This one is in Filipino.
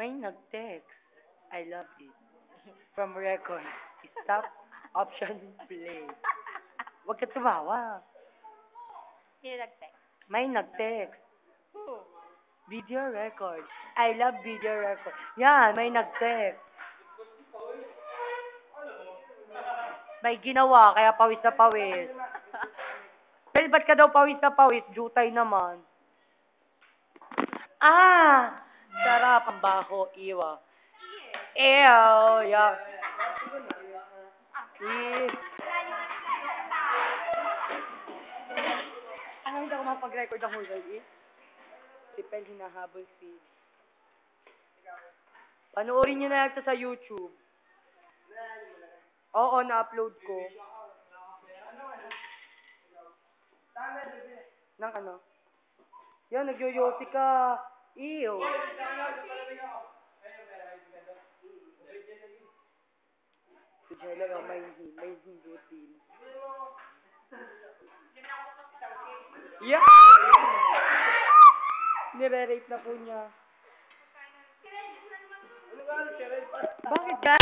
May nag-text. I love it. From record. Stop. Option play. Huwag ka tumawa. Sino nag-text? May nag-text. Who? Video record. I love video record. Yan, may nag-text. May ginawa, kaya pawis na pawis. Well, ba't ka daw pawis na pawis? Jutay naman. Ah! Sarap ang baho, iwa. Ew, yeah. Ano hindi ako mapag-record ang hulay eh? Si Pel hinahabol si... Panoorin nyo na lang ito sa YouTube. Oo, na-upload ko. Nang ano? Yan, nagyoyosi ka. Ew. Si Jella lang may hindutin. Yeah! Nire-rape na po niya. Bakit ka?